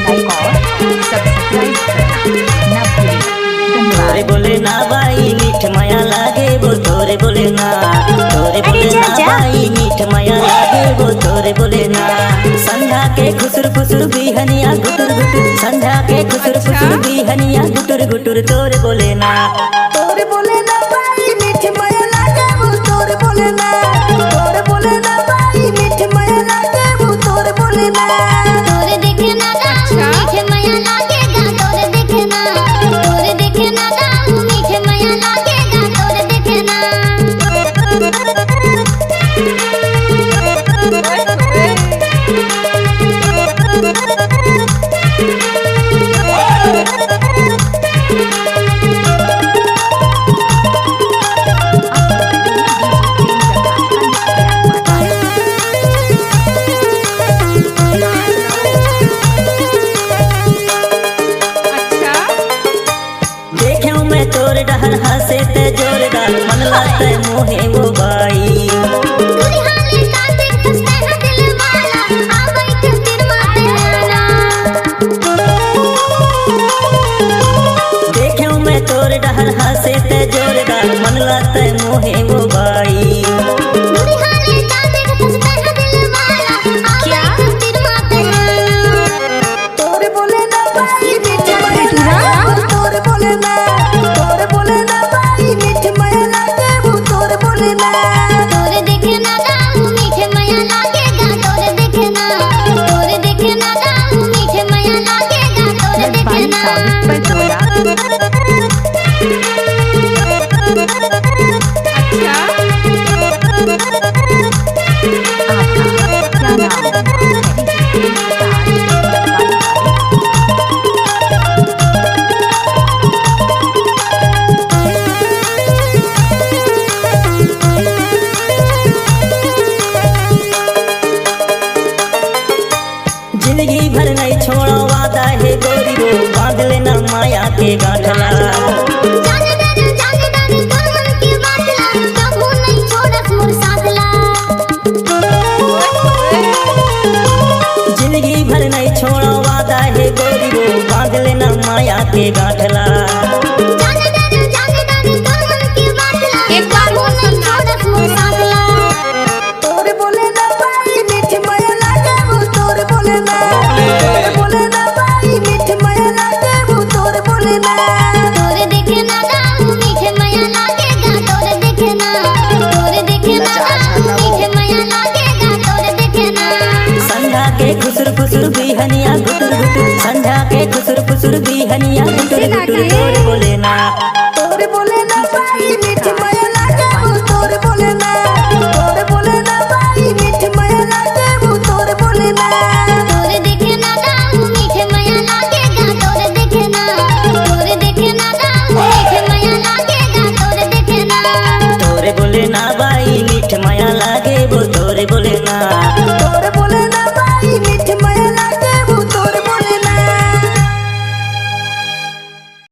लाइक और सब्सक्राइब करना ना भूलें। तोरे बोले ना भाई मीठ माया लागे वो तोरे बोले ना, तोरे बोले ना भाई मीठ माया लागे वो तोरे बोले ना। संध्या के खुसुर खुसुर बिहनिया गुटुर गुटुर, संध्या के खुसुर खुसुर बिहनिया गुटुर गुटुर तोरे बोले ना, तोरे बोले ना भाई मीठ माया लागे वो तोरे बोले ना, तोरे बोले ना भाई मीठ माया लागे वो तोरे बोले ना। तोरे देखे ना मीठ माया लागेगा, तोरे देखे ना, तोरे देखे ना मीठ माया लागेगा, तोरे देखे ना। तोरे डहर हंसे ते जोरदार मन लाते मोहे वो भाई। दुनियाले काते खस्ता है दिल वाला, आ बैठ तेरे माते आना। देखूं मैं तोरे डहर हंसे ते जोरदार मन लाते मोहे वो भाई। दुनियाले काते खस्ता है दिल वाला, आ बैठ तेरे माते आना। तोरे बोले ना भाई मीठ माया लागे वो तोरे बोले ना, तोरे बोले ना भाई मीठ माया लागे वो तोरे बोले ना। तोरे देखे ना मीठ माया लागेगा, तोरे देखे ना, तोरे देखे ना मीठ माया लागेगा, तोरे देखे ना। पर बोला जिंदगी भर नहीं छोड़ो वादा है गोरी वो, बांध लेना माया के गांठला। जाने दे तोर मन की बात ला, कबू नहीं छोड़स मोर साथ ला। जिंदगी भर नहीं छोड़ो वादा है गोरी वो, बांध लेना माया के गांठला। जाने दे तोर मन की बात ला, कबू नहीं छोड़स मोर साथ ला। तोरे बोले ना भाई मीठ माया लागे वो तोरे बोले ना, तोरे बोले ना भाई मीठ माया लागे वो तोरे बोले ना। तोरे देखे ना मीठ माया लागेगा, तोरे देखे ना, तोरे देखे ना मीठ माया लागेगा, तोरे देखे ना। संध्या के खुसुर खुसुर बिहनिया गुटुर गुटुर, संध्या के खुसुर खुसुर बिहनिया गुटुर गुटुर तोरे बोले ना, तोरे बोले ना भाई मीठ माया लागे वो तोरे बोले ना, तोरे बोले ना भाई मीठ माया लागे वो तोरे बोले ना। तोरे देखे ना मीठ माया लागेगा, तोरे देखे ना, तोरे देखे ना मीठ माया लागेगा, तोरे देखे ना। तोरे बोले ना भाई मीठ माया लागे वो तोरे बोले ना।